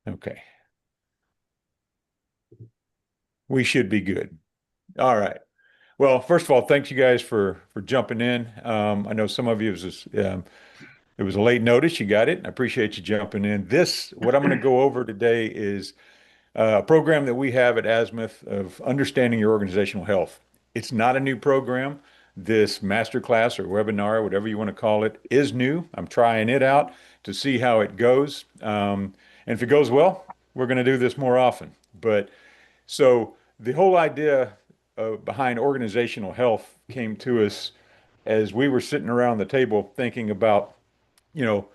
Okay. We should be good. All right. Well, first of all, thanks you guys for jumping in. I know some of you it was a late notice. You got it. I appreciate you jumping in. What I'm going to go over today is a program that we have at Azimuth of understanding your organizational health. It's not a new program. This masterclass or webinar, whatever you want to call it, is new. I'm trying it out to see how it goes. And if it goes well, we're going to do this more often. But so the whole idea behind organizational health came to us as we were sitting around the table thinking about, you know,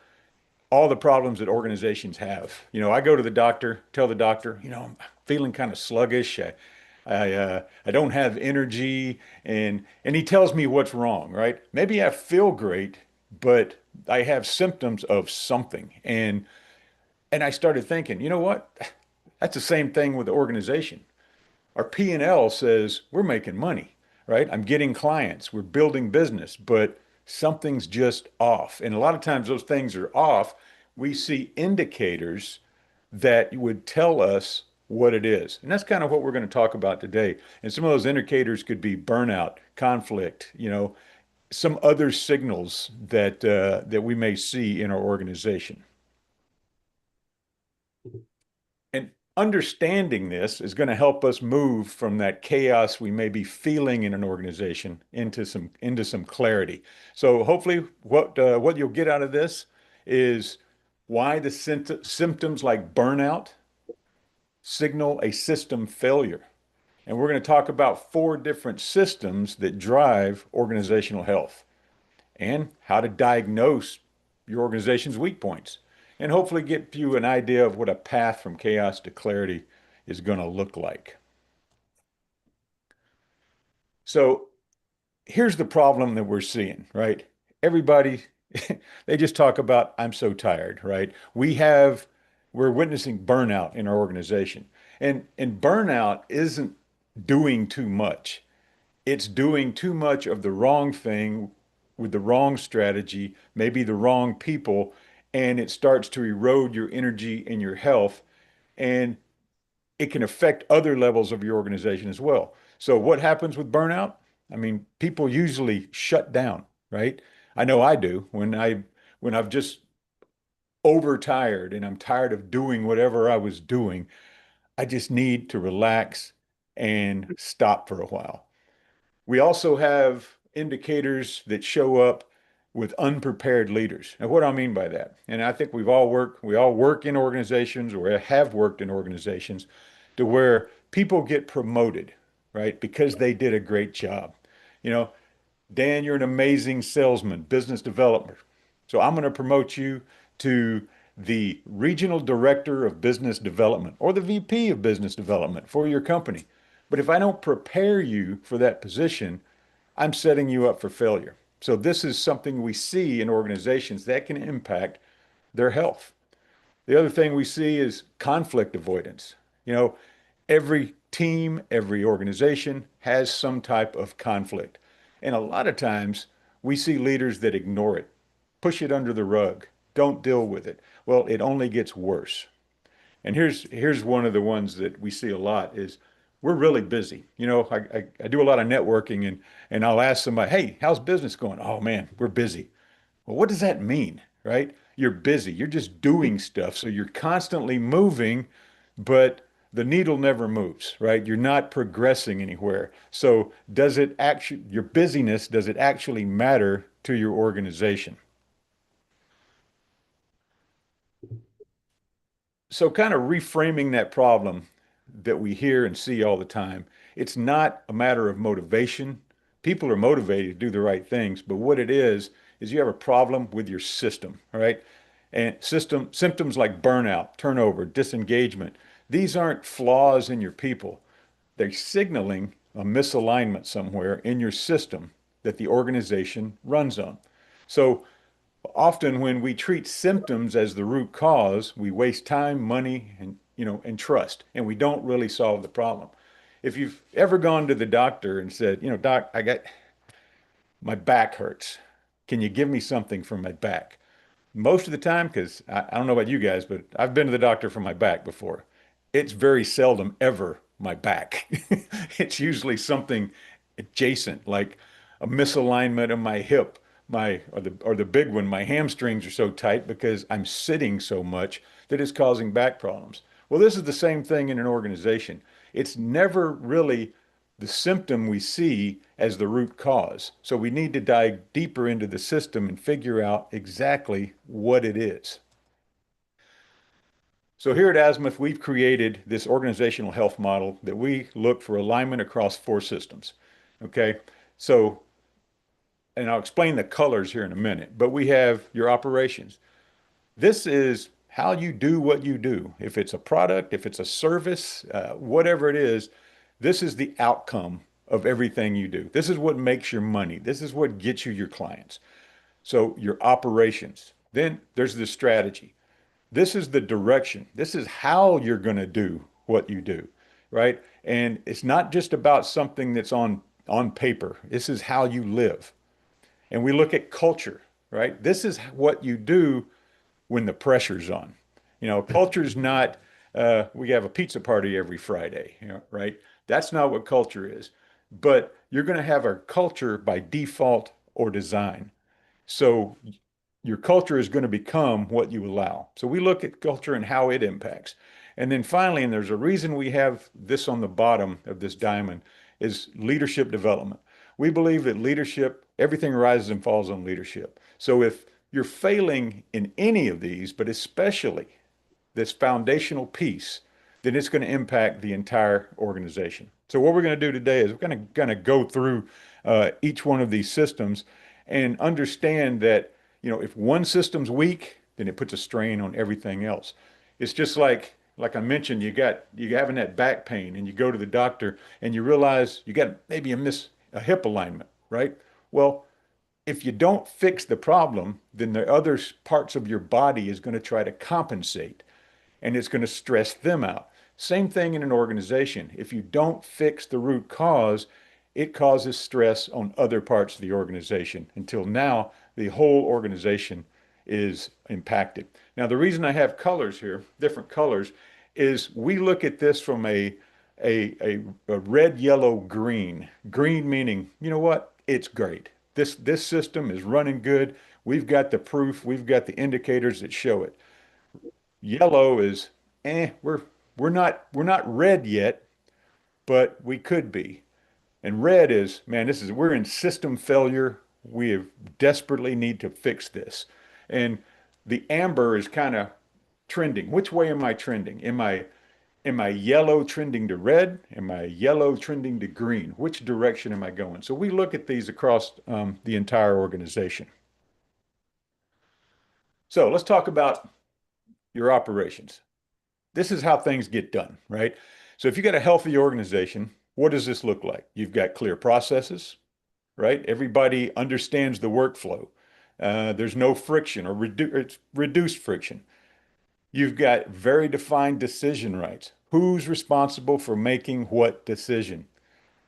all the problems that organizations have. I go to the doctor, tell the doctor, I'm feeling kind of sluggish. I don't have energy, and he tells me what's wrong, right? Maybe I feel great, but I have symptoms of something. And I started thinking, you know what? That's the same thing with the organization. Our P&L says we're making money, right? I'm getting clients, we're building business, but something's just off. And a lot of times those things are off. We see indicators that would tell us what it is. And that's kind of what we're going to talk about today. And some of those indicators could be burnout, conflict, some other signals that we may see in our organization. And understanding this is going to help us move from that chaos we may be feeling in an organization into some clarity. So hopefully what you'll get out of this is why the symptoms like burnout signal a system failure. And we're going to talk about four different systems that drive organizational health and how to diagnose your organization's weak points, and hopefully get you an idea of what a path from chaos to clarity is going to look like. So here's the problem that we're seeing, right? Everybody, they just talk about, I'm so tired, right? We're witnessing burnout in our organization. And burnout isn't doing too much. It's doing too much of the wrong thing with the wrong strategy, maybe the wrong people, and it starts to erode your energy and your health, and it can affect other levels of your organization as well. So what happens with burnout? I mean, people usually shut down, right? I know I do when I've just overtired and I'm tired of doing whatever I was doing. I just need to relax and stop for a while. We also have indicators that show up with unprepared leaders. Now, what do I mean by that? And I think we all work in organizations or have worked in organizations to where people get promoted, right? Because they did a great job. You know, Dan, you're an amazing salesman, business developer. So I'm going to promote you to the regional director of business development or the VP of business development for your company. But if I don't prepare you for that position, I'm setting you up for failure. So this is something we see in organizations that can impact their health. The other thing we see is conflict avoidance. You know, every team, every organization has some type of conflict. And a lot of times we see leaders that ignore it, push it under the rug, don't deal with it. Well, it only gets worse. And here's one of the ones that we see a lot is we're really busy. I do a lot of networking and I'll ask somebody, hey, how's business going? Oh man, we're busy. Well, what does that mean, right? You're busy. You're just doing stuff. So you're constantly moving, but the needle never moves, right? You're not progressing anywhere. So your busyness, does it actually matter to your organization? So kind of reframing that problem that we hear and see all the time, it's not a matter of motivation. People are motivated to do the right things, but what it is you have a problem with your system, all right? And symptoms like burnout, turnover, disengagement, these aren't flaws in your people. They're signaling a misalignment somewhere in your system that the organization runs on. So often when we treat symptoms as the root cause, we waste time, money, and trust, and we don't really solve the problem. If you've ever gone to the doctor and said, Doc, my back hurts. Can you give me something for my back? Most of the time, because I don't know about you guys, but I've been to the doctor for my back before. It's very seldom ever my back. It's usually something adjacent, like a misalignment of my hip, or the big one, my hamstrings are so tight because I'm sitting so much that it's causing back problems. Well, this is the same thing in an organization. It's never really the symptom we see as the root cause. So we need to dive deeper into the system and figure out exactly what it is. So here at Azimuth, we've created this organizational health model that we look for alignment across four systems. Okay. So, and I'll explain the colors here in a minute, but we have your operations. This is how you do what you do. If it's a product, if it's a service, whatever it is, this is the outcome of everything you do. This is what makes your money. This is what gets you your clients. So your operations. Then there's the strategy. This is the direction. This is how you're going to do what you do, right? And it's not just about something that's on paper. This is how you live. And we look at culture, right? This is what you do when the pressure's on. Culture's not, we have a pizza party every Friday, right? That's not what culture is. But you're going to have a culture by default or design. So your culture is going to become what you allow. So we look at culture and how it impacts. And then finally, and there's a reason we have this on the bottom of this diamond, is leadership development. We believe that leadership, everything rises and falls on leadership. So if you're failing in any of these, but especially this foundational piece, then it's going to impact the entire organization. So what we're going to do today is we're going to go through each one of these systems and understand that, if one system's weak, then it puts a strain on everything else. It's just like I mentioned, you having that back pain and you go to the doctor and you realize you got maybe a hip alignment, right? Well, if you don't fix the problem, then the other parts of your body is going to try to compensate and it's going to stress them out. Same thing in an organization. If you don't fix the root cause, it causes stress on other parts of the organization until now the whole organization is impacted. Now, the reason I have colors here, different colors, is we look at this from a red, yellow, green. Green meaning, you know what? It's great. This system is running good. We've got the proof. We've got the indicators that show it. Yellow is, we're not red yet, but we could be. And red is, man, we're in system failure. We have desperately need to fix this. And the amber is kind of trending. Which way am I trending? Am I yellow trending to red? Am I yellow trending to green? Which direction am I going? So we look at these across the entire organization. So let's talk about your operations. This is how things get done, right? So if you got a healthy organization, what does this look like? You've got clear processes, right? Everybody understands the workflow. There's no friction or it's reduced friction. You've got very defined decision rights. Who's responsible for making what decision?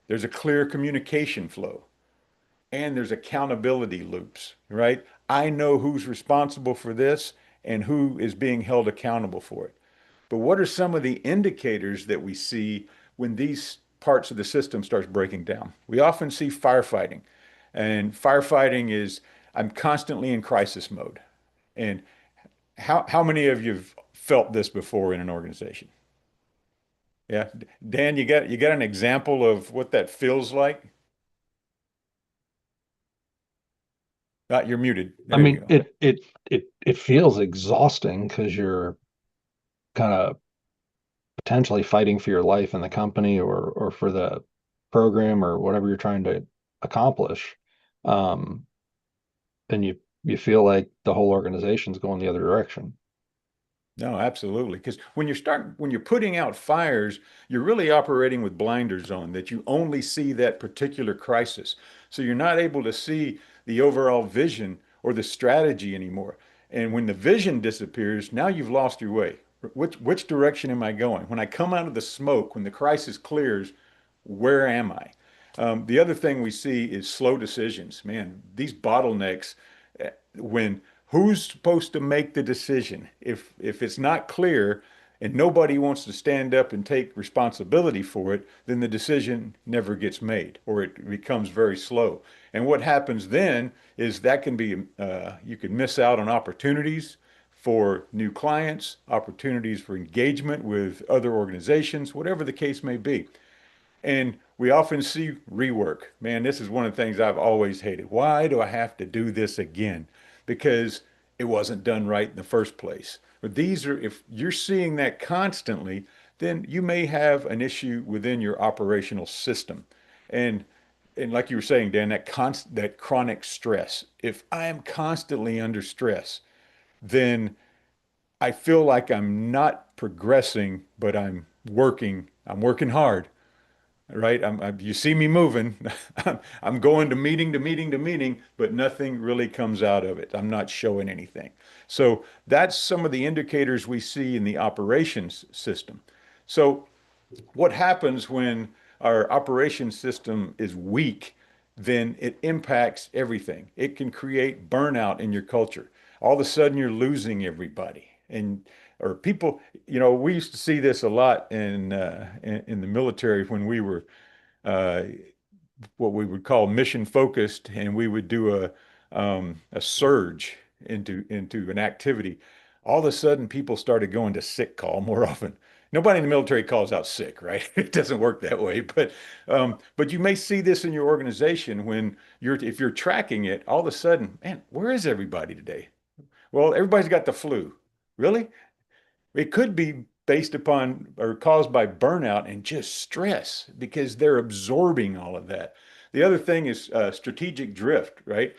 There's a clear communication flow and there's accountability loops, right? I know who's responsible for this and who is being held accountable for it. But what are some of the indicators that we see when these parts of the system starts breaking down? We often see firefighting, and firefighting is I'm constantly in crisis mode. And how many of you have felt this before in an organization? Yeah, Dan, you got an example of what that feels like? You're muted. I There you mean, go. it feels exhausting because you're kind of potentially fighting for your life in the company or for the program or whatever you're trying to accomplish. Um, and you feel like the whole organization's going the other direction. No, absolutely. Because when you're putting out fires, you're really operating with blinders on that you only see that particular crisis. So you're not able to see the overall vision or the strategy anymore. And when the vision disappears, now you've lost your way. Which direction am I going? When I come out of the smoke, when the crisis clears, where am I? The other thing we see is slow decisions. Man, these bottlenecks, when Who's supposed to make the decision? If it's not clear and nobody wants to stand up and take responsibility for it, then the decision never gets made or it becomes very slow. And what happens then is that can be you can miss out on opportunities for new clients, opportunities for engagement with other organizations, whatever the case may be. And we often see rework. Man, this is one of the things I've always hated. Why do I have to do this again? Because it wasn't done right in the first place. But these are, if you're seeing that constantly, then you may have an issue within your operational system. And and like you were saying, Dan, that chronic stress. If I am constantly under stress, then I feel like I'm not progressing, but I'm working hard, right? You see me moving. I'm going to meeting to meeting to meeting, but nothing really comes out of it. I'm not showing anything. So that's some of the indicators we see in the operations system. So what happens when our operation system is weak, then it impacts everything. It can create burnout in your culture. All of a sudden, you're losing everybody. And or people, we used to see this a lot in the military when we were uh, what we would call mission focused, and we would do a surge into an activity. All of a sudden, people started going to sick call more often. Nobody in the military calls out sick, right? It doesn't work that way. But you may see this in your organization when if you're tracking it, all of a sudden, man, where is everybody today? Well, everybody's got the flu. Really? It could be based upon or caused by burnout and just stress because they're absorbing all of that. The other thing is strategic drift, right?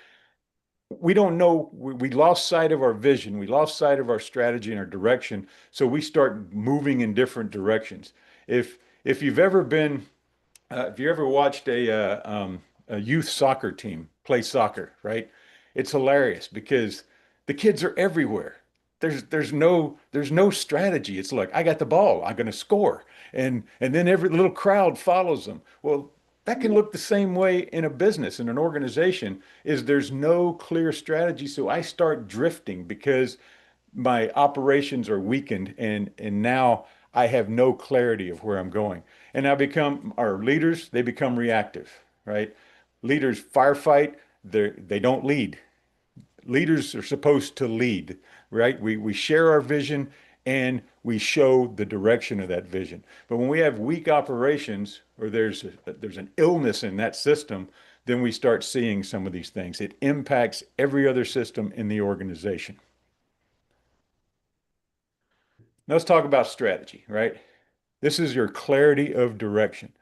We don't know, we lost sight of our vision, we lost sight of our strategy and our direction, so we start moving in different directions. If you've ever been if you ever watched a youth soccer team play soccer, right? It's hilarious because the kids are everywhere. There's no strategy. It's like I got the ball, I'm going to score, and then every little crowd follows them. Well, that can look the same way in a business, in an organization, is there's no clear strategy. So I start drifting because my operations are weakened and now I have no clarity of where I'm going. And I become our leaders, they become reactive, right? Leaders firefight, they don't lead. Leaders are supposed to lead, right? We share our vision and we show the direction of that vision. But when we have weak operations or there's an illness in that system, then we start seeing some of these things. It impacts every other system in the organization. Now let's talk about strategy, right? This is your clarity of direction,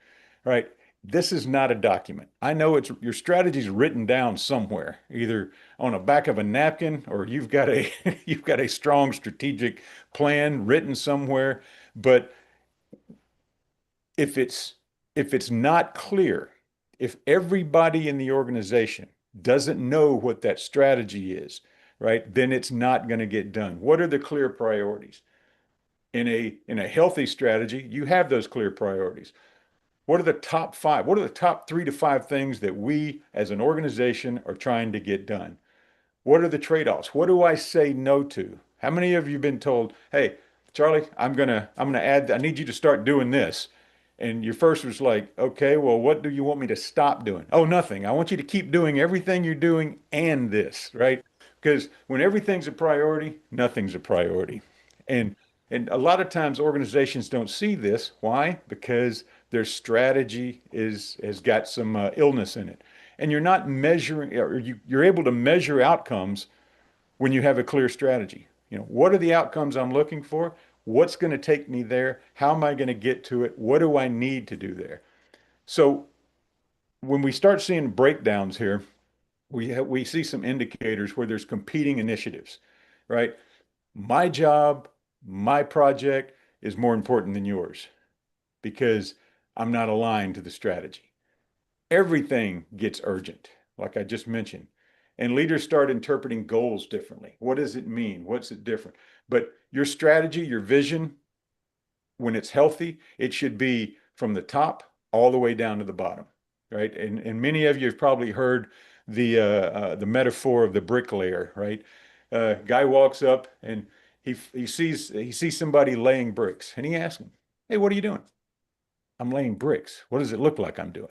right? This is not a document. I know it's your strategy's written down somewhere, either on the back of a napkin or you've got a you've got a strong strategic plan written somewhere. But if it's if it's not clear, if everybody in the organization doesn't know what that strategy is, right, then it's not going to get done. What are the clear priorities? In a healthy strategy, you have those clear priorities. What are the top five? What are the top 3 to 5 things that we as an organization are trying to get done? What are the trade-offs? What do I say no to? How many of you have been told, "Hey, Charlie, I'm gonna add, I need you to start doing this." And your first was like, "Okay, well, what do you want me to stop doing?" "Oh, nothing. I want you to keep doing everything you're doing and this," right? Because when everything's a priority, nothing's a priority. And and a lot of times organizations don't see this. Why? Because their strategy has got some illness in it. And you're not measuring, or you're able to measure outcomes when you have a clear strategy. What are the outcomes I'm looking for? What's going to take me there? How am I going to get to it? What do I need to do there? So when we start seeing breakdowns here, we see some indicators where there's competing initiatives, right? My job, my project is more important than yours because I'm not aligned to the strategy. Everything gets urgent, like I just mentioned. And leaders start interpreting goals differently. What does it mean? What's it different? But your strategy, your vision, when it's healthy, it should be from the top all the way down to the bottom, right? And many of you have probably heard the metaphor of the bricklayer, right? Guy walks up and he sees somebody laying bricks, and he asks him, "Hey, what are you doing?" "I'm laying bricks." "What does it look like I'm doing?"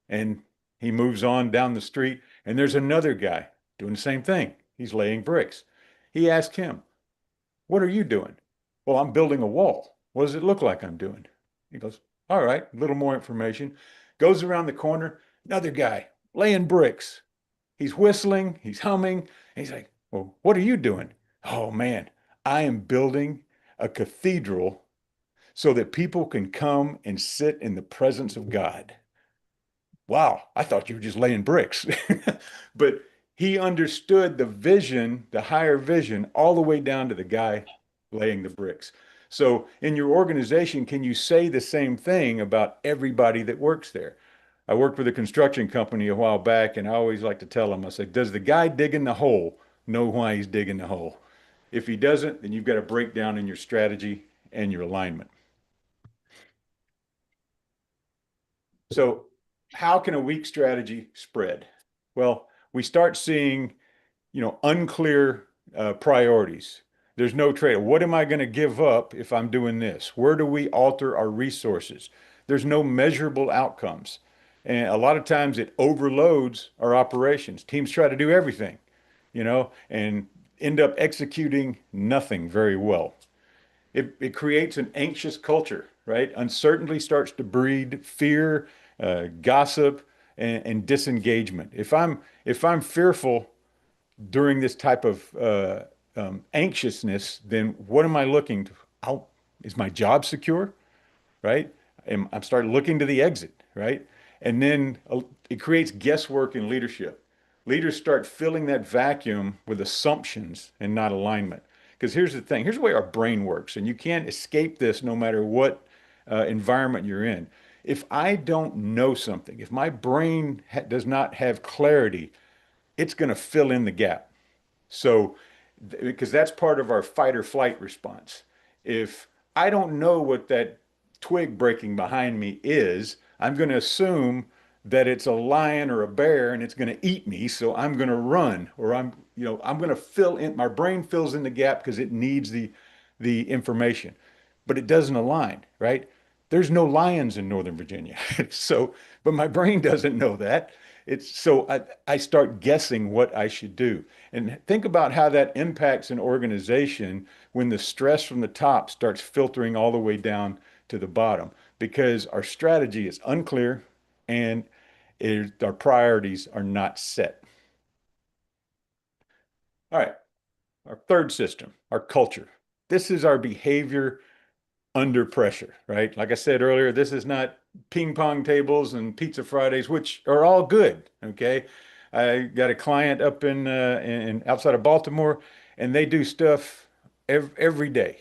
And he moves on down the street, and there's another guy doing the same thing. He's laying bricks. He asks him, "What are you doing?" "Well, I'm building a wall." "What does it look like I'm doing?" He goes, "All right, a little more information." Goes around the corner, another guy laying bricks. He's whistling, he's humming, and he's like, "Well, what are you doing?" "Oh man, I am building a cathedral so that people can come and sit in the presence of God." "Wow, I thought you were just laying bricks." But he understood the vision, the higher vision, all the way down to the guy laying the bricks. So in your organization, can you say the same thing about everybody that works there? I worked with a construction company a while back, and I always like to tell them, I said, does the guy digging the hole know why he's digging the hole? If he doesn't, then you've got a breakdown in your strategy and your alignment. So how can a weak strategy spread? Well, we start seeing, unclear priorities. There's no trade. What am I going to give up if I'm doing this? Where do we alter our resources? There's no measurable outcomes. And a lot of times it overloads our operations. Teams try to do everything, and end up executing nothing very well. It creates an anxious culture, right? Uncertainty starts to breed fear, gossip, and disengagement. If I'm fearful during this type of anxiousness, then what am I looking to? How is my job secure? Right? I'm starting looking to the exit, right? And then it creates guesswork in leadership. Leaders start filling that vacuum with assumptions and not alignment. Because here's the thing, here's the way our brain works, and you can't escape this no matter what environment you're in. If I don't know something, if my brain does not have clarity, it's going to fill in the gap. So, because that's part of our fight or flight response. If I don't know what that twig breaking behind me is, I'm going to assume that it's a lion or a bear and it's going to eat me. So I'm going to run, or I'm going to fill in, my brain fills in the gap because it needs the information, but it doesn't align, right? There's no lions in Northern Virginia. So, but my brain doesn't know that. I start guessing what I should do. And think about how that impacts an organization when the stress from the top starts filtering all the way down to the bottom because our strategy is unclear and our priorities are not set. All right, our third system, our culture. This is our behavior under pressure, right? Like I said earlier, this is not ping pong tables and pizza Fridays, which are all good. Okay. I got a client up in outside of Baltimore, and they do stuff every day,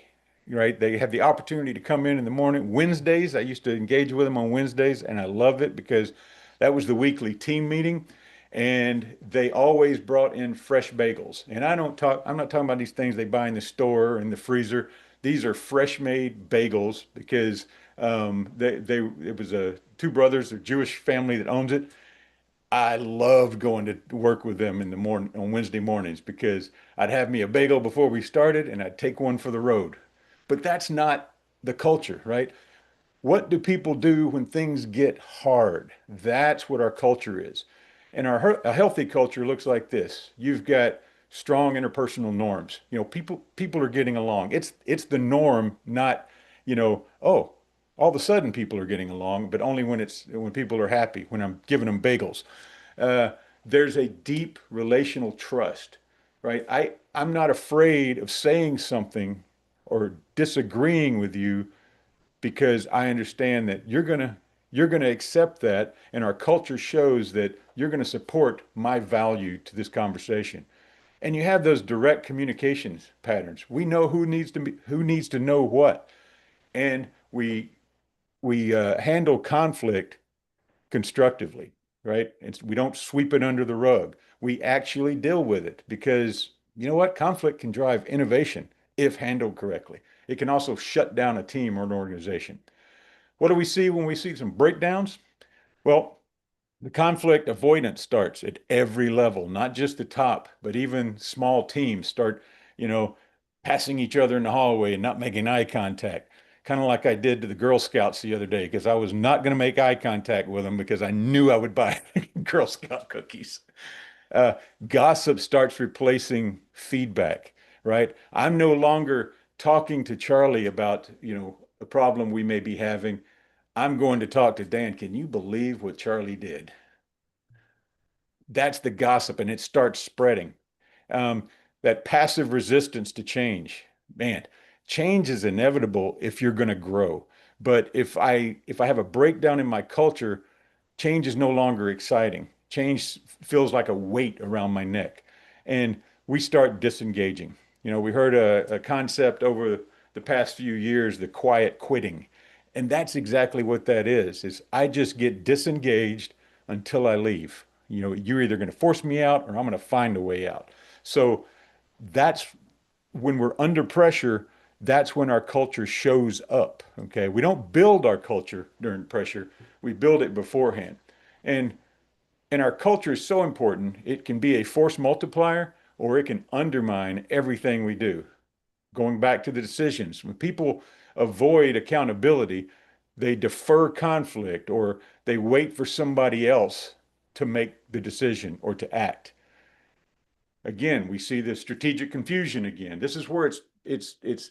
right? They have the opportunity to come in the morning. Wednesdays, I used to engage with them on Wednesdays, and I love it because that was the weekly team meeting. And they always brought in fresh bagels. And I'm not talking about these things they buy in the store or in the freezer. These are fresh made bagels because it was two brothers, a Jewish family that owns it. I loved going to work with them in the morning on Wednesday mornings because I'd have me a bagel before we started and I'd take one for the road. But that's not the culture, right? What do people do when things get hard? That's what our culture is. And a healthy culture looks like this. You've got strong interpersonal norms. People are getting along. It's the norm, not, oh, all of a sudden people are getting along, but only when people are happy, when I'm giving them bagels. Uh, there's a deep relational trust, right? I'm not afraid of saying something or disagreeing with you because I understand that you're gonna accept that, and our culture shows that you're gonna support my value to this conversation. And you have those direct communications patterns. We know who needs to know what, and we handle conflict constructively, right? We don't sweep it under the rug. We actually deal with it because you know what? Conflict can drive innovation if handled correctly. It can also shut down a team or an organization. What do we see when we see some breakdowns? Well, The conflict avoidance starts at every level, not just the top, but even small teams start, you know, passing each other in the hallway and not making eye contact. Kind of like I did to the Girl Scouts the other day, because I was not going to make eye contact with them because I knew I would buy Girl Scout cookies. Uh, Gossip starts replacing feedback, right? I'm no longer talking to Charlie about, a problem we may be having. I'm going to talk to Dan. Can you believe what Charlie did? That's the gossip, and it starts spreading. Um, that passive resistance to change, man, change is inevitable if you're going to grow. But if I have a breakdown in my culture, change is no longer exciting. Change feels like a weight around my neck, and we start disengaging. We heard a concept over the past few years, the quiet quitting. And that's exactly what that is I just get disengaged until I leave. You're either going to force me out or I'm going to find a way out. So that's when we're under pressure, that's when our culture shows up. Okay. We don't build our culture during pressure, we build it beforehand. And and our culture is so important, it can be a force multiplier or it can undermine everything we do. Going back to the decisions, when people avoid accountability, they defer conflict or they wait for somebody else to make the decision or to act. Again, we see the strategic confusion again. This is where it's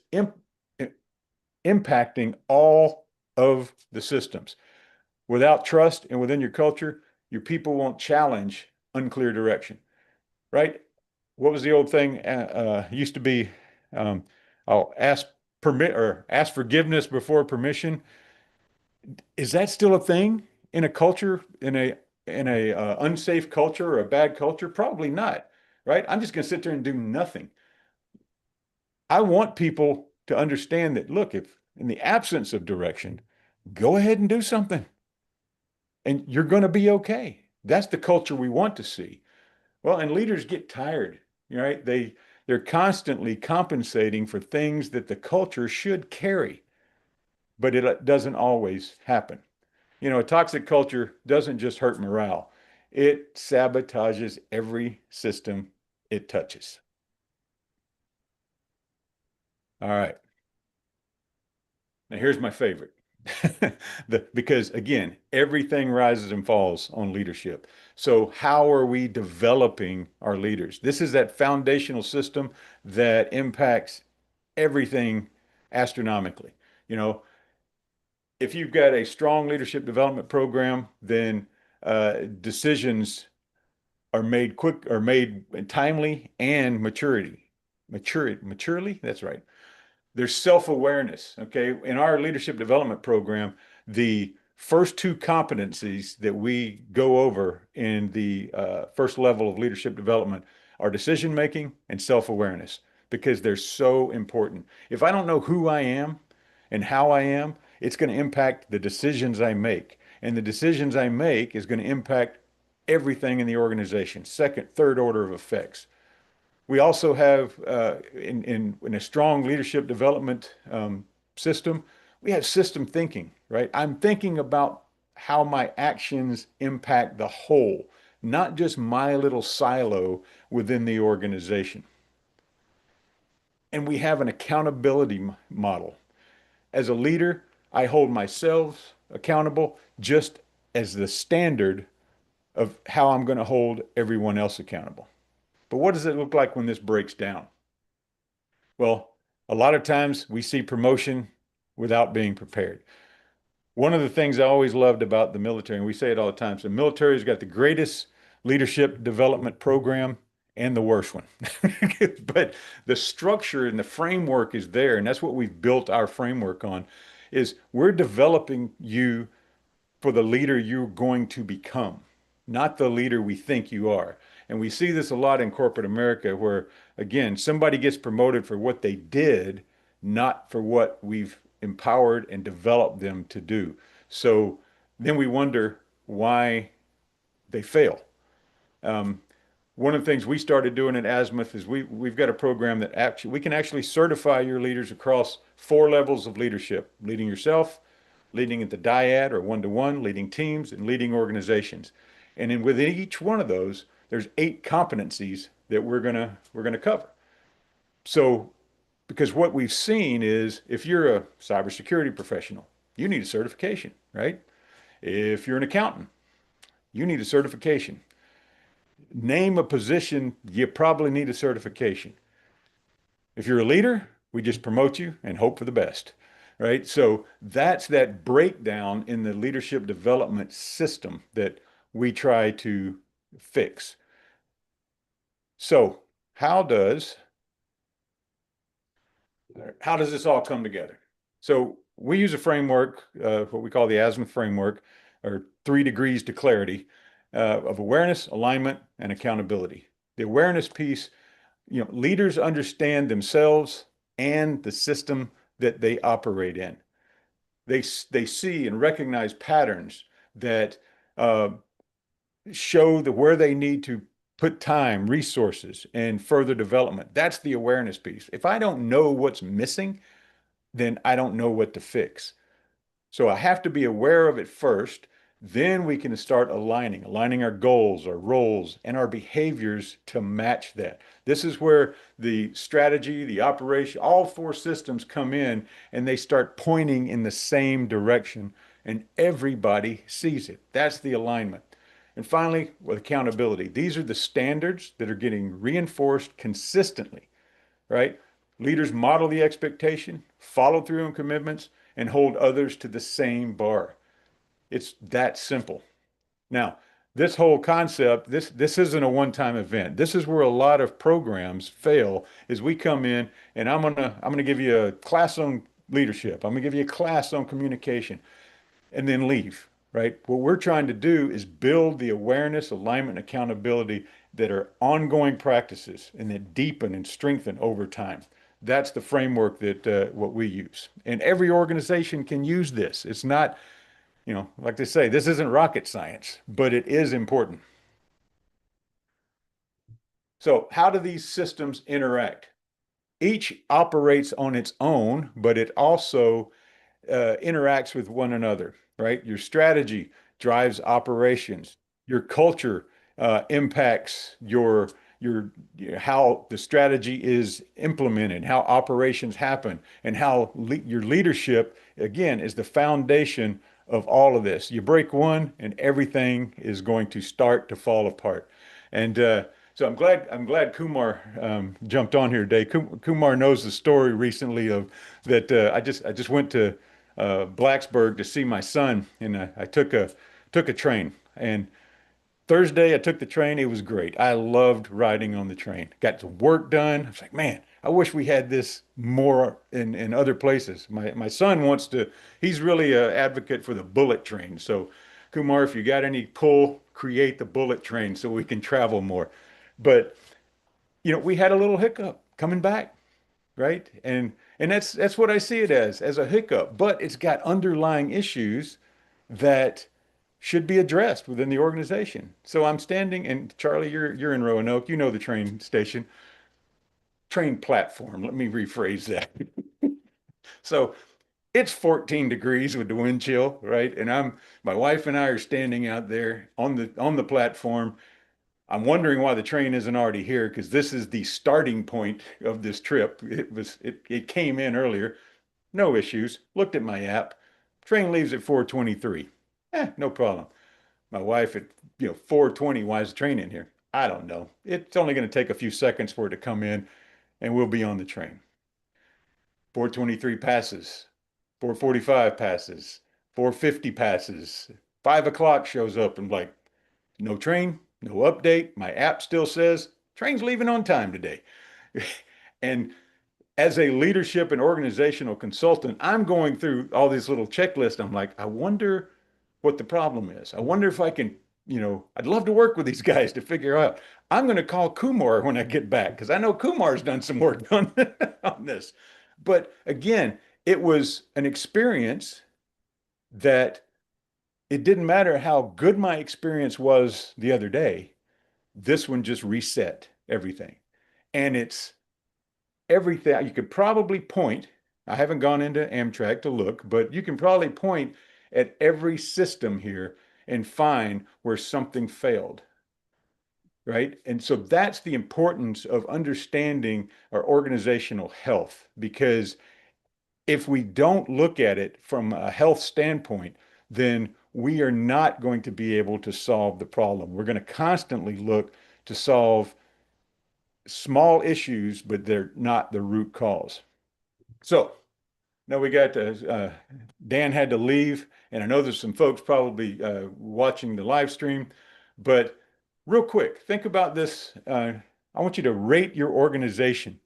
impacting all of the systems. Without trust and within your culture, your people won't challenge unclear direction, right? What was the old thing? Used to be, um, I'll ask permit or ask forgiveness before permission. Is that still a thing in a culture, in a unsafe culture or a bad culture? Probably not, right? I'm just going to sit there and do nothing. I want people to understand that, look, if in the absence of direction, go ahead and do something and you're going to be okay. That's the culture we want to see. Well, and leaders get tired, right? They're constantly compensating for things that the culture should carry, but it doesn't always happen. A toxic culture doesn't just hurt morale. It sabotages every system it touches. All right. Now here's my favorite. Because again, everything rises and falls on leadership. So how are we developing our leaders? This is that foundational system that impacts everything astronomically. You know, if you've got a strong leadership development program, then decisions are made quick, are made timely and maturely. That's right. There's self-awareness. Okay. In our leadership development program, the first two competencies that we go over in the first level of leadership development are decision making and self-awareness because they're so important. If I don't know who I am and how I am, it's going to impact the decisions I make. And the decisions I make is going to impact everything in the organization, second, third order of effects. We also have in a strong leadership development system, we have system thinking, right? I'm thinking about how my actions impact the whole, not just my little silo within the organization. And we have an accountability model. As a leader, I hold myself accountable just as the standard of how I'm going to hold everyone else accountable. But what does it look like when this breaks down? Well, a lot of times we see promotion without being prepared. One of the things I always loved about the military, and we say it all the time, so the military's got the greatest leadership development program and the worst one. But the structure and the framework is there, and that's what we've built our framework on, is we're developing you for the leader you're going to become, not the leader we think you are. And we see this a lot in corporate America where, again, somebody gets promoted for what they did, not for what we've empowered and developed them to do. So then we wonder why they fail. Um, One of the things we started doing at Azimuth is we've got a program that actually we can actually certify your leaders across four levels of leadership: leading yourself, leading at the dyad or one-to-one, leading teams, and leading organizations. And then within each one of those, there's 8 competencies that we're gonna cover. So because what we've seen is if you're a cybersecurity professional, you need a certification, right? If you're an accountant, you need a certification. Name a position, you probably need a certification. If you're a leader, we just promote you and hope for the best, right? So that's that breakdown in the leadership development system that we try to fix. So how does how does this all come together? So we use a framework, what we call the ASMA framework, or 3 degrees to clarity, of awareness, alignment, and accountability. The awareness piece, leaders understand themselves and the system that they operate in. They see and recognize patterns that uh, show where they need to put time, resources, and further development. That's the awareness piece. If I don't know what's missing, then I don't know what to fix. So I have to be aware of it first. Then we can start aligning our goals, our roles, and our behaviors to match that. This is where the strategy, the operation, all 4 systems come in and they start pointing in the same direction and everybody sees it. That's the alignment. And finally, with accountability, these are the standards that are getting reinforced consistently, right? Leaders model the expectation, follow through on commitments, and hold others to the same bar. It's that simple. Now, this whole concept, this isn't a one-time event. This is where a lot of programs fail, is we come in and I'm gonna give you a class on leadership. I'm gonna give you a class on communication and then leave, right? What we're trying to do is build the awareness, alignment, and accountability that are ongoing practices and that deepen and strengthen over time. That's the framework that what we use. And every organization can use this. It's not, like they say, this isn't rocket science, but it is important. So how do these systems interact? Each operates on its own, but it also interacts with one another, right? Your strategy drives operations. Your culture impacts how the strategy is implemented, how operations happen, and how your leadership, again, is the foundation of all of this. You break one, and everything is going to start to fall apart. And so I'm glad Kumar jumped on here today. Kumar knows the story recently of that. I just went to Blacksburg to see my son, and I took a train. And Thursday I took the train. It was great. I loved riding on the train. Got some work done. I was like, man, I wish we had this more in other places. My son wants to. He's really an advocate for the bullet train. So, Kumar, if you got any pull, create the bullet train so we can travel more. But we had a little hiccup coming back, right? And that's what I see it as a hiccup, but it's got underlying issues that should be addressed within the organization. So I'm standing, and Charlie, you're in Roanoke, you know the train station, train platform. Let me rephrase that. So it's 14 degrees with the wind chill, right? And my wife and I are standing out there on the platform. I'm wondering why the train isn't already here because this is the starting point of this trip. It came in earlier, no issues. Looked at my app. Train leaves at 4:23. No problem. My wife at 4:20. Why is the train in here? I don't know. It's only going to take a few seconds for it to come in, and we'll be on the train. 4:23 passes. 4:45 passes. 4:50 passes. 5 o'clock shows up and like, no train, no update. My app still says train's leaving on time today. And as a leadership and organizational consultant, I'm going through all these little checklists. I'm like, I wonder what the problem is. I wonder if I can, I'd love to work with these guys to figure out. I'm going to call Kumar when I get back because I know Kumar's done some work on, on this. But again, it was an experience that it didn't matter how good my experience was the other day. This one just reset everything. And it's everything. You could probably point, I haven't gone into Amtrak to look, but you can probably point at every system here and find where something failed, right? And so that's the importance of understanding our organizational health, because if we don't look at it from a health standpoint, then we are not going to be able to solve the problem. We're going to constantly look to solve small issues, but they're not the root cause. So now we got Dan had to leave, and I know there's some folks probably watching the live stream, but real quick, think about this. I want you to rate your organization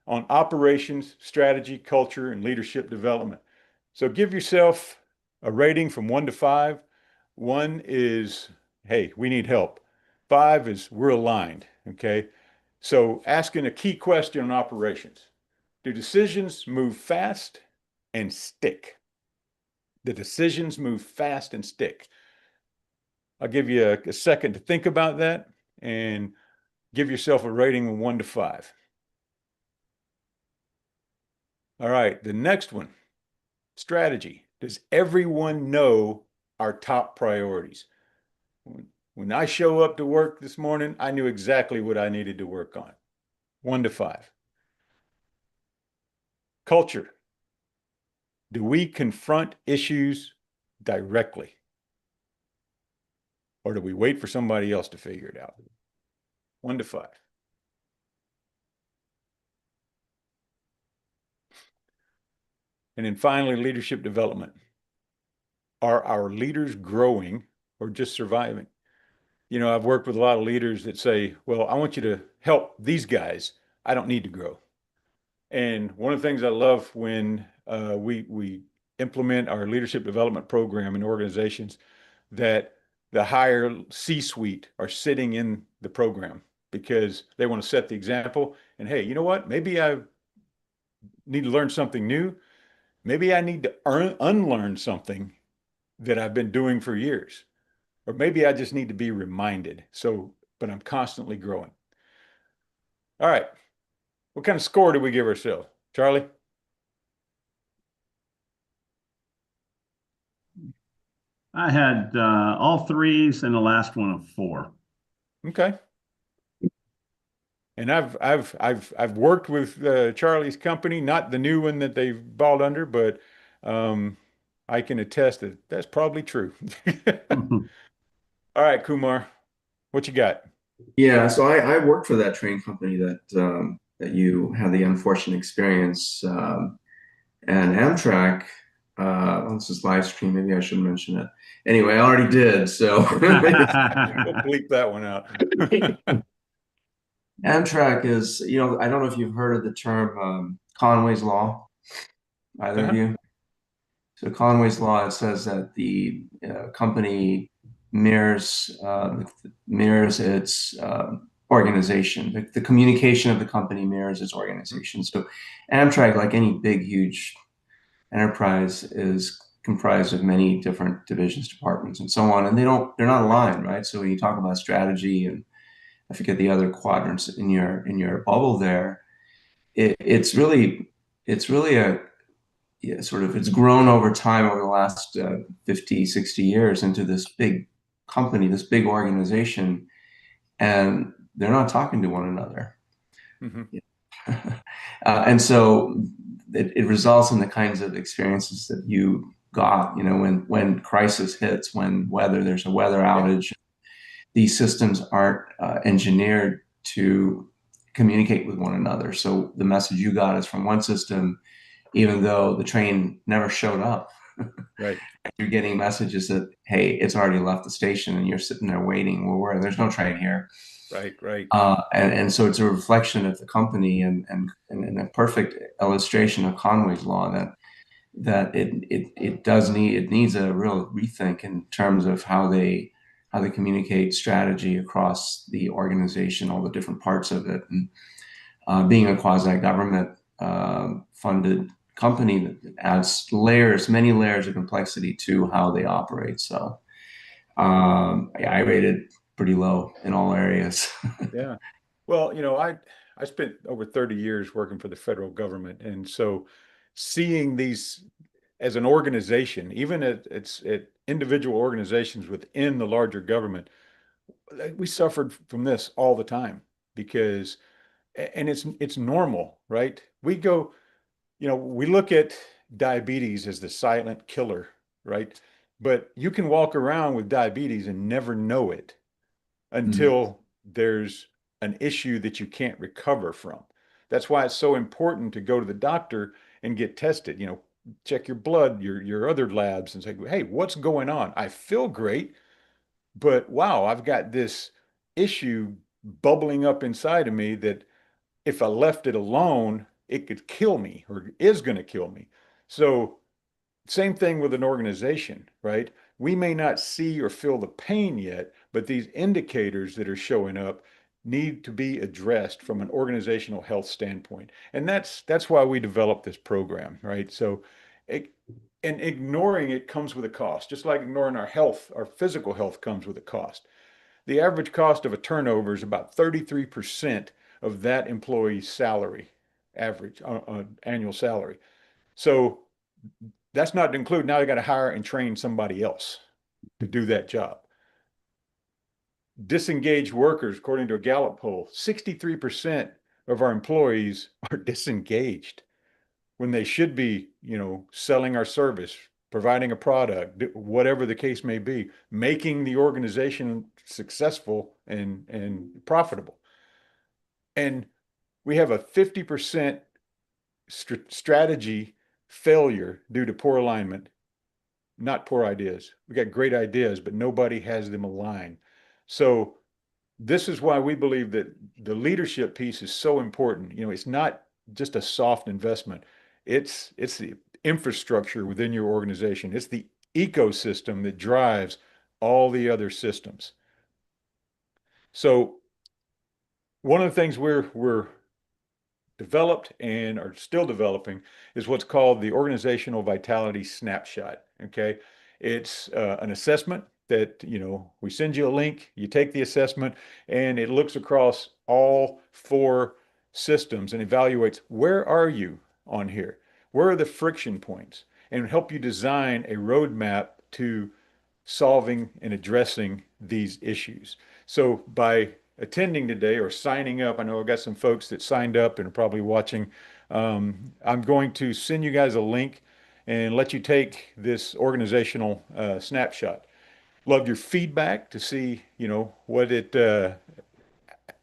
on operations, strategy, culture, and leadership development. So give yourself a rating from 1 to 5. 1 is, hey, we need help. 5 is we're aligned. Okay. So asking a key question on operations. Do decisions move fast and stick? The decisions move fast and stick. I'll give you a second to think about that and give yourself a rating of 1 to 5. All right. The next one, strategy. Does everyone know our top priorities? When I show up to work this morning, I knew exactly what I needed to work on. 1 to 5. Culture. Do we confront issues directly? Or do we wait for somebody else to figure it out? 1 to 5. And then finally, leadership development. Are our leaders growing or just surviving? You know, I've worked with a lot of leaders that say, well, I want you to help these guys. I don't need to grow. And one of the things I love when we implement our leadership development program in organizations, that the higher C-suite are sitting in the program because they want to set the example. And hey, you know what? Maybe I need to learn something new. Maybe I need to unlearn something that I've been doing for years. Or maybe I just need to be reminded. So, but I'm constantly growing. All right. What kind of score do we give ourselves? Charlie? I had all threes and the last one of 4. Okay. And I've worked with Charlie's company, not the new one that they've bought under, but um, I can attest that that's probably true. All right, Kumar, what you got? Yeah, so I worked for that train company that you had the unfortunate experience. And Amtrak, well, this is live stream, maybe I should mention it. Anyway, I already did, so We'll bleep that one out. Amtrak is, I don't know if you've heard of the term Conway's Law, either of Uh-huh. you. So Conway's Law, it says that the company mirrors its organization. The communication of the company mirrors its organization. So Amtrak, like any big, huge enterprise, is comprised of many different divisions, departments, and so on, and they're not aligned, right? So when you talk about strategy, and I forget the other quadrants in your bubble there, it's really a, yeah, sort of, it's grown over time over the last 50, 60 years into this big company, this big organization, and they're not talking to one another. Mhm. And so it results in the kinds of experiences that you got, when crisis hits, when there's a weather Yeah, outage, these systems aren't engineered to communicate with one another. So the message you got is from one system, even though the train never showed up. right, You're getting messages that, hey, it's already left the station, and you're sitting there waiting. Well, there's no train here. right, right. And so it's a reflection of the company, and a perfect illustration of Conway's Law, that it needs a real rethink in terms of how they communicate strategy across the organization, all the different parts of it. And being a quasi-government funded company, that adds many layers of complexity to how they operate. So I rated pretty low in all areas. Yeah. Well, I spent over 30 years working for the federal government, and so seeing these as an organization, even at individual organizations within the larger government, we suffered from this all the time because, and it's normal, right? We look at diabetes as the silent killer, right? But you can walk around with diabetes and never know it Mhm. until there's an issue that you can't recover from. That's why it's so important to go to the doctor and get tested. Check your blood, your other labs, and say, "Hey, what's going on? I feel great, but wow, I've got this issue bubbling up inside of me that if I left it alone, it could kill me or is going to kill me." So same thing with an organization, right? We may not see or feel the pain yet, but these indicators that are showing up need to be addressed from an organizational health standpoint. And that's why we developed this program, right? It, and ignoring it comes with a cost, just like ignoring our health, our physical health comes with a cost. The average cost of a turnover is about 33% of that employee's salary, average annual salary. So that's not to include now you got to hire and train somebody else to do that job. Disengaged workers, according to a Gallup poll, 63% of our employees are disengaged when they should be, selling our service, providing a product, whatever the case may be, making the organization successful and profitable. And we have a 50% strategy failure due to poor alignment, not poor ideas. We got great ideas, but nobody has them aligned. So this is why we believe that the leadership piece is so important. It's not just a soft investment. It's the infrastructure within your organization. It's the ecosystem that drives all the other systems. So one of the things we're developed and are still developing is what's called the organizational vitality snapshot. Okay. It's an assessment that, we send you a link, you take the assessment, and it looks across all four systems and evaluates where are you on here? Where are the friction points? And help you design a roadmap to solving and addressing these issues. So by attending today or signing up, I know I've got some folks that signed up and are probably watching. I'm going to send you guys a link and let you take this organizational snapshot. Love your feedback to see,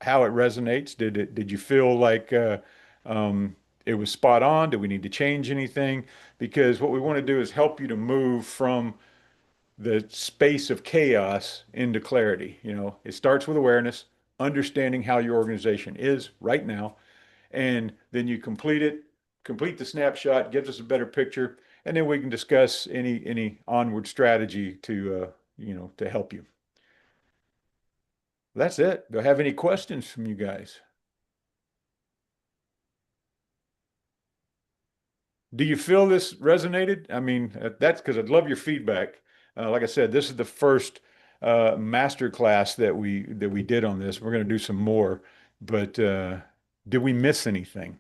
how it resonates. Did you feel like it was spot on? Do we need to change anything? Because what we want to do is help you to move from the space of chaos into clarity. It starts with awareness, understanding how your organization is right now, and then you complete the snapshot, gives us a better picture, and then we can discuss any onward strategy to help you. That's it. Do I have any questions from you guys? Do you feel this resonated? I mean, that's because I'd love your feedback. Like I said, this is the first master class that we did on this. We're going to do some more, but did we miss anything?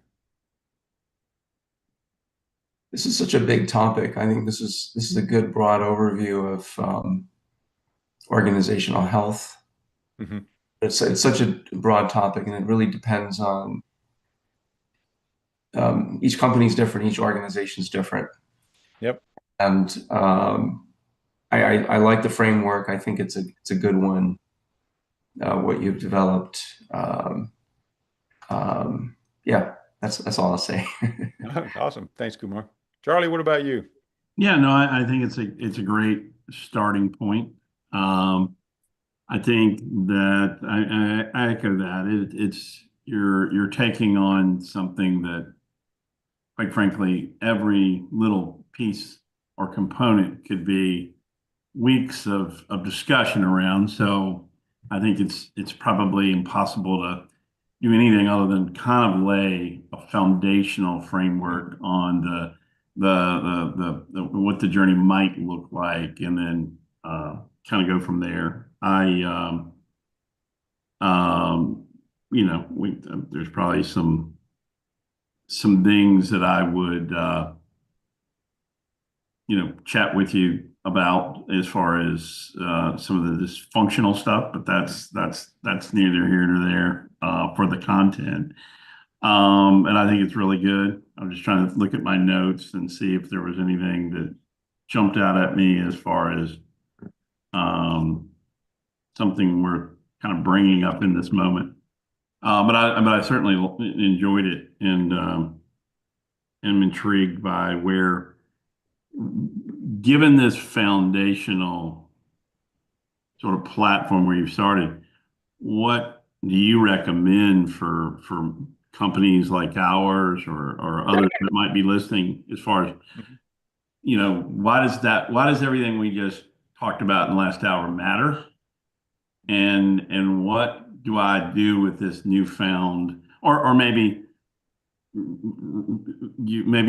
This is such a big topic. I think this is a good broad overview of organizational health. Hmm. It's such a broad topic, and it really depends on each company is different, each organization is different, Yep. and I like the framework. I think it's a good one. What you've developed. Yeah, that's all I'll say. Awesome. Thanks, Kumar. Charlie, what about you? Yeah, no, I think it's a great starting point. Um, I think that I echo that. It's you're taking on something that, quite frankly, every little piece or component could be weeks of discussion around. So I think it's probably impossible to do anything other than kind of lay a foundational framework on the what the journey might look like, and then kind of go from there. Um, there's probably some things that I would chat with you about as far as some of the dysfunctional stuff, but that's neither here nor there for the content. And I think it's really good. I'm just trying to look at my notes and see if there was anything that jumped out at me as far as um, something we're kind of bringing up in this moment. But I certainly enjoyed it and am intrigued by where, given this foundational sort of platform where you've started, what do you recommend for companies like ours or others that might be listening as far as, why does everything we just talked about in the last hour matter? And what do I do with this newfound, or maybe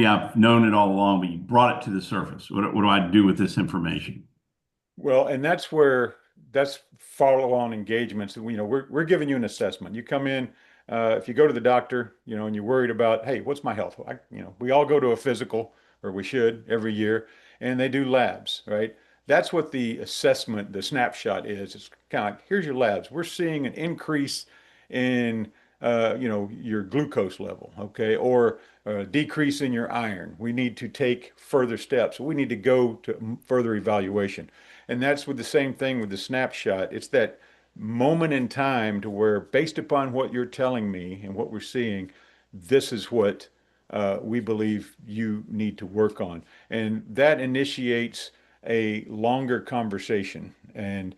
I've known it all along, but you brought it to the surface. What do I do with this information? Well, and that's follow-on engagements. We're giving you an assessment. You come in, if you go to the doctor, and you're worried about, hey, what's my health? We all go to a physical, or we should every year, and they do labs, right? That's what the assessment, the snapshot is. It's kind of like, here's your labs. We're seeing an increase in, your glucose level, okay, or a decrease in your iron. We need to take further steps. We need to go to further evaluation. And that's with the same thing with the snapshot. It's that moment in time to where, based upon what you're telling me and what we're seeing, this is what we believe you need to work on. And that initiates a longer conversation and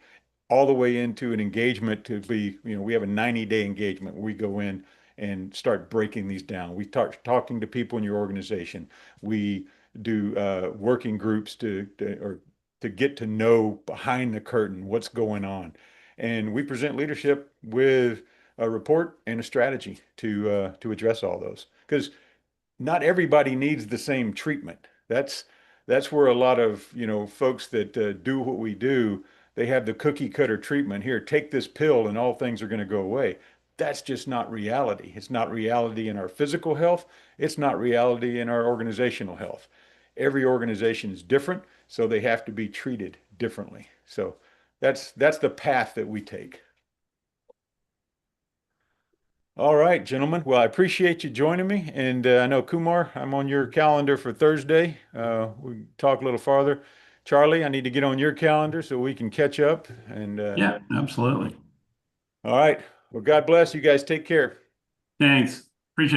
all the way into an engagement to be, we have a 90-day engagement where we go in and start breaking these down. We start talking to people in your organization. We do working groups to get to know behind the curtain what's going on. And we present leadership with a report and a strategy to address all those. Because not everybody needs the same treatment. That's where a lot of folks that do what we do, they have the cookie cutter treatment. Here, take this pill and all things are going to go away. That's just not reality. It's not reality in our physical health. It's not reality in our organizational health. Every organization is different, so they have to be treated differently. So that's the path that we take. All right, gentlemen. Well, I appreciate you joining me. And I know, Kumar, I'm on your calendar for Thursday. We can talk a little farther. Charlie, I need to get on your calendar so we can catch up. And Yeah, absolutely. all right. Well, God bless you guys. Take care. Thanks.